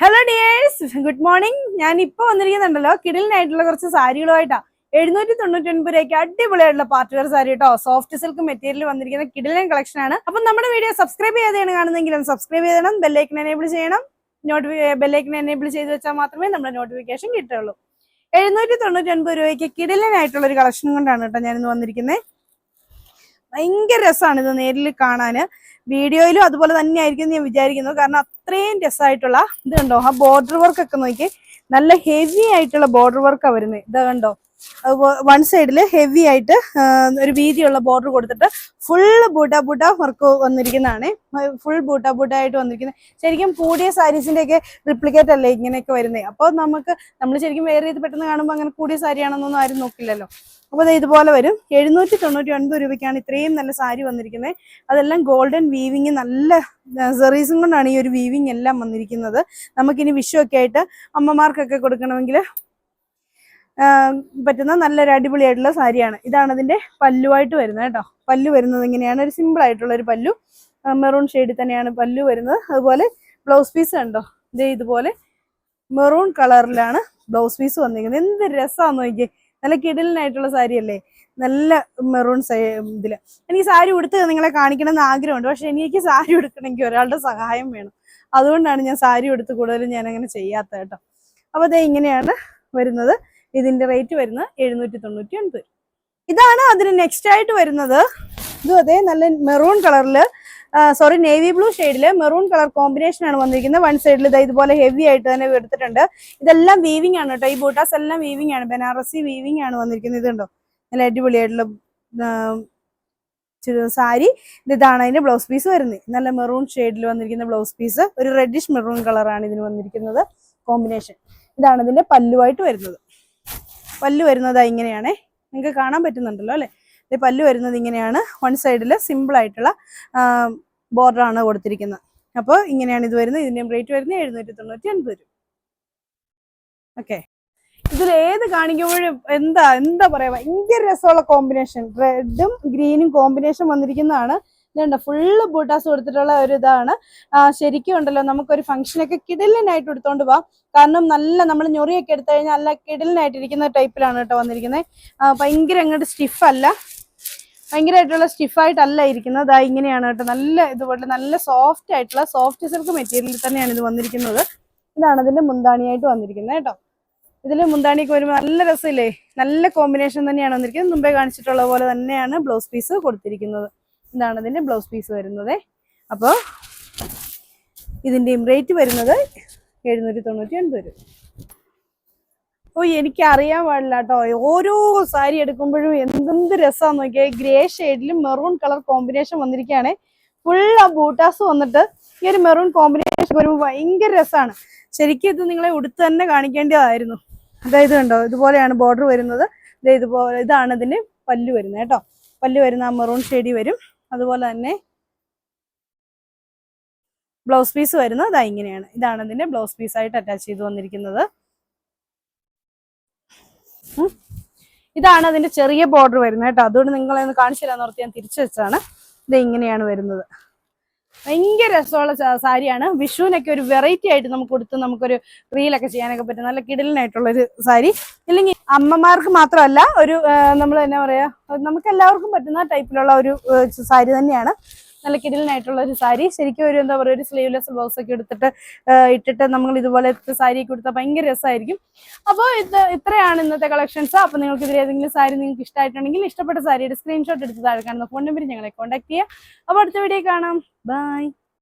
Hello dears, good morning. ഞാൻ ഇപ്പോൾ വന്നിരിക്കുന്നുണ്ടല്ലോ കിടിലിനായിട്ടുള്ള കുറച്ച് സാരികളുമായിട്ടാ. 799 രൂപയ്ക്ക് അടിപൊളിയായിട്ടുള്ള പാർട്ടി വെയർ സാരി കേട്ടോ. സോഫ്റ്റ് സിൽക്ക് മെറ്റീരിയൽ വന്നിരിക്കുന്ന കിടിലൻ കളക്ഷൻ ആണ്. അപ്പം നമ്മുടെ വീഡിയോ സബ്സ്ക്രൈബ് ചെയ്താണ് കാണുന്നെങ്കിൽ സബ്സ്ക്രൈബ് ചെയ്യണം, ബെല്ലൈക്കൻ എനേബിൾ ചെയ്യണം. ബെല്ലൈക്കൻ എനേബിൾ ചെയ്ത് വെച്ചാൽ മാത്രമേ നമ്മുടെ നോട്ടിഫിക്കേഷൻ കിട്ടുള്ളൂ. 799 രൂപയ്ക്ക് കിടിലനായിട്ടുള്ള ഒരു കളക്ഷൻ കൊണ്ടാണ് കേട്ടോ ഞാനിന്ന് വന്നിരിക്കുന്നത്. ഭയങ്കര രസമാണ് ഇത് നേരിൽ കാണാന്. വീഡിയോയിലും അതുപോലെ തന്നെ ആയിരിക്കും ഞാൻ വിചാരിക്കുന്നു. കാരണം അത്രയും രസമായിട്ടുള്ള ഇത് കണ്ടോ, ആ ബോർഡർ വർക്ക് ഒക്കെ നോക്കി, നല്ല ഹെവി ആയിട്ടുള്ള ബോർഡർ വർക്കാണ് വരുന്നത്. ഇത് കണ്ടോ, വൺ സൈഡില് ഹെവി ആയിട്ട് ഒരു വീതിയുള്ള ബോർഡർ കൊടുത്തിട്ട് ഫുള്ള് ബൂട്ട വർക്ക് വന്നിരിക്കുന്നതാണ്. ഫുൾ ബൂട്ട ആയിട്ട് വന്നിരിക്കുന്നത്. ശരിക്കും കൂടിയ സാരീസിന്റെ ഒക്കെ റിപ്ലിക്കേറ്റ് അല്ലേ ഇങ്ങനെയൊക്കെ വരുന്നത്. അപ്പോൾ നമ്മൾ ശരിക്കും വേറെ ചെയ്ത് പെട്ടെന്ന് കാണുമ്പോൾ അങ്ങനെ കൂടിയ സാരിയാണെന്നൊന്നും ആരും നോക്കില്ലല്ലോ. അപ്പോൾ ഇതുപോലെ വരും. 799 രൂപയ്ക്കാണ് ഇത്രയും നല്ല സാരി വന്നിരിക്കുന്നത്. അതെല്ലാം ഗോൾഡൻ വീവിങ്, നല്ല സെറീസും കൊണ്ടാണ് ഈ ഒരു വീവിങ് എല്ലാം വന്നിരിക്കുന്നത്. നമുക്കിനി വിഷുവൊക്കെ ആയിട്ട് അമ്മമാർക്കൊക്കെ കൊടുക്കണമെങ്കിൽ പറ്റുന്ന നല്ലൊരു അടിപൊളിയായിട്ടുള്ള സാരിയാണ്. ഇതാണ് അതിന്റെ പല്ലുവായിട്ട് വരുന്നത് കേട്ടോ. പല്ലു വരുന്നത് ഇങ്ങനെയാണ്, ഒരു സിമ്പിൾ ആയിട്ടുള്ള ഒരു പല്ലു. മെറൂൺ ഷെയ്ഡിൽ തന്നെയാണ് പല്ലു വരുന്നത്. അതുപോലെ ബ്ലൗസ് പീസ് കണ്ടോ, ഇതുപോലെ മെറൂൺ കളറിലാണ് ബ്ലൗസ് പീസ് വന്നിരിക്കുന്നത്. എന്ത് രസമാണെന്ന് നോക്കിയേ, നല്ല കിടിലനായിട്ടുള്ള സാരി അല്ലേ. നല്ല മെറൂൺ ഇതില്. എനിക്ക് സാരി ഉടുത്ത് നിങ്ങളെ കാണിക്കണം എന്ന് ആഗ്രഹമുണ്ട്. പക്ഷെ എനിക്ക് സാരി ഉടുക്കണമെങ്കിൽ ഒരാളുടെ സഹായം വേണം. അതുകൊണ്ടാണ് ഞാൻ സാരി ഉടുത്ത് കൂടുതലും ഞാൻ അങ്ങനെ ചെയ്യാത്ത കേട്ടോ. അപ്പൊ ഇങ്ങനെയാണ് വരുന്നത്. ഇതിന്റെ റേറ്റ് വരുന്നത് 799. ഇതാണ് അതിന് നെക്സ്റ്റ് ആയിട്ട് വരുന്നത്. ഇതും അതേ നല്ല മെറൂൺ കളറില്, നേവി ബ്ലൂ ഷെയ്ഡില് മെറൂൺ കളർ കോമ്പിനേഷൻ ആണ് വന്നിരിക്കുന്നത്. വൺ സൈഡിൽ ഇതുപോലെ ഹെവി ആയിട്ട് തന്നെ എടുത്തിട്ടുണ്ട്. ഇതെല്ലാം വീവിംഗ് ആണ് കേട്ടോ. ഈ ബൂട്ടാസ് എല്ലാം വീവിംഗ് ആണ്, ബനാറസി വീവിംഗ് ആണ് വന്നിരിക്കുന്നത്. ഇതുണ്ടോ, നല്ല അടിപൊളിയായിട്ടുള്ള സാരി. ഇതാണ് അതിന്റെ ബ്ലൗസ് പീസ് വരുന്നത്. നല്ല മെറൂൺ ഷെയ്ഡിൽ വന്നിരിക്കുന്ന ബ്ലൗസ് പീസ്, ഒരു റെഡിഷ് മെറൂൺ കളറാണ് ഇതിന് വന്നിരിക്കുന്നത് കോമ്പിനേഷൻ. ഇതാണ് ഇതിന്റെ പല്ലുവായിട്ട് വരുന്നത്. പല്ലു വരുന്നത് ഇങ്ങനെയാണേ, നിങ്ങൾക്ക് കാണാൻ പറ്റുന്നുണ്ടല്ലോ അല്ലെ. പല്ലു വരുന്നത് ഇങ്ങനെയാണ്. വൺ സൈഡിൽ സിമ്പിൾ ആയിട്ടുള്ള ബോർഡറാണ് കൊടുത്തിരിക്കുന്നത്. അപ്പോൾ ഇങ്ങനെയാണ് ഇത് വരുന്നത്. ഇതിന്റെ റേറ്റ് വരുന്നത് 799 രൂപ. ഓക്കെ, ഇതിൽ ഏത് കാണിക്കുമ്പോഴും എന്താ പറയാ, ഭയങ്കര രസമുള്ള കോമ്പിനേഷൻ. റെഡും ഗ്രീനും കോമ്പിനേഷൻ വന്നിരിക്കുന്നതാണ്. ഇതുണ്ട്, ഫുള്ള് ബൂട്ടാസ് കൊടുത്തിട്ടുള്ള ഒരു ഇതാണ്. ശരിക്കും ഉണ്ടല്ലോ, നമുക്കൊരു ഫംഗ്ഷനൊക്കെ കിടിലനായിട്ട് എടുത്തോണ്ട് പോവാം. കാരണം നല്ല നമ്മൾ ഞൊറിയൊക്കെ എടുത്തു കഴിഞ്ഞാൽ നല്ല കിടിലനായിട്ടിരിക്കുന്ന ടൈപ്പിലാണ് കേട്ടോ വന്നിരിക്കുന്നത്. ഭയങ്കര അങ്ങോട്ട് സ്റ്റിഫല്ല, ഭയങ്കരമായിട്ടുള്ള സ്റ്റിഫായിട്ടല്ല ഇരിക്കുന്നത്. ഇങ്ങനെയാണ് കേട്ടോ. നല്ല ഇതുപോലെ നല്ല സോഫ്റ്റ് ആയിട്ടുള്ള സോഫ്റ്റ് സിൽക്ക് മെറ്റീരിയലിൽ തന്നെയാണ് ഇത് വന്നിരിക്കുന്നത്. ഇതാണ് ഇതിന്റെ മുന്താണിയായിട്ട് വന്നിരിക്കുന്നത് കേട്ടോ. ഇതിൽ മുന്താണിയൊക്കെ വരുമ്പോൾ നല്ല രസമില്ലേ, നല്ല കോമ്പിനേഷൻ തന്നെയാണ് വന്നിരിക്കുന്നത്. മുമ്പേ കാണിച്ചിട്ടുള്ള പോലെ തന്നെയാണ് ബ്ലൗസ് പീസ് കൊടുത്തിരിക്കുന്നത്. ഇതാണ് ഇതിന്റെ ബ്ലൗസ് പീസ് വരുന്നത്. അപ്പോൾ ഇതിന്റെയും റേറ്റ് വരുന്നത് 799 രൂപ. എനിക്ക് അറിയാൻ പാടില്ല കേട്ടോ, ഓരോ സാരി എടുക്കുമ്പോഴും എന്തെന്ത് രസമാന്ന് നോക്കിയാൽ. ഗ്രേ ഷെയ്ഡിലും മെറൂൺ കളർ കോമ്പിനേഷൻ വന്നിരിക്കുകയാണ്. ഫുൾ ആ ബൂട്ടാസ് വന്നിട്ട് ഈ ഒരു മെറൂൺ കോമ്പിനേഷൻ വരുമ്പോൾ ഭയങ്കര രസമാണ്. ശരിക്കും ഇത് നിങ്ങളെ ഉടുത്ത് തന്നെ കാണിക്കേണ്ടതായിരുന്നു. അതായത് കണ്ടോ, ഇതുപോലെയാണ് ബോർഡർ വരുന്നത്. ഇതാണ് ഇതിന് പല്ലു വരുന്നത് കേട്ടോ. പല്ലു വരുന്ന ആ മെറൂൺ ഷെയ്ഡിൽ വരും. അതുപോലെ തന്നെ ബ്ലൗസ് പീസ് വരുന്നത് ഇങ്ങനെയാണ്. ഇതാണ് ഇതിന്റെ ബ്ലൗസ് പീസായിട്ട് അറ്റാച്ച് ചെയ്ത് വന്നിരിക്കുന്നത്. ഇതാണ് അതിന്റെ ചെറിയ ബോർഡർ വരുന്നത് കേട്ടോ. അതുകൊണ്ട് നിങ്ങളെ ഒന്ന് കാണിച്ചു തരാന്ന് ഓർത്ത് ഞാൻ തിരിച്ചു വെച്ചാണ്. ഇത് ഇങ്ങനെയാണ് വരുന്നത്. ഭയങ്കര രസമുള്ള സാരിയാണ്. വിഷുവിനൊക്കെ ഒരു വെറൈറ്റി ആയിട്ട് നമുക്ക് കൊടുത്ത് നമുക്കൊരു റീലൊക്കെ ചെയ്യാനൊക്കെ പറ്റും. നല്ല കിടലിനായിട്ടുള്ളൊരു സാരി. ഇല്ലെങ്കിൽ അമ്മമാർക്ക് മാത്രമല്ല, ഒരു നമ്മൾ എന്നാ പറയാ, നമുക്ക് എല്ലാവർക്കും പറ്റുന്ന ടൈപ്പിലുള്ള ഒരു സാരി തന്നെയാണ്. നല്ല കിടലിനായിട്ടുള്ള ഒരു സാരി. ശരിക്കും ഒരു എന്താ പറയുക, ഒരു സ്ലീവ്ലെസ് ബ്ലൗസ് ഒക്കെ ഇട്ടിട്ട് നമ്മൾ ഇതുപോലത്തെ സാരി കൊടുത്താൽ ഭയങ്കര രസമായിരിക്കും. അപ്പോൾ ഇത്രയാണ് ഇന്നത്തെ കളക്ഷൻസ്. അപ്പോൾ നിങ്ങൾക്ക് ഇതിൽ ഏതെങ്കിലും സാരി നിങ്ങൾക്ക് ഇഷ്ടമായിട്ടുണ്ടെങ്കിൽ ഇഷ്ടപ്പെട്ട സാരിയുടെ സ്ക്രീൻഷോട്ട് എടുത്ത് താഴെ കാണുന്ന ഫോൺ നമ്പറിൽ ഞങ്ങളെ കോൺടാക്ട് ചെയ്യുക. അപ്പോൾ അടുത്ത വീഡിയോ കാണാം. ബൈ.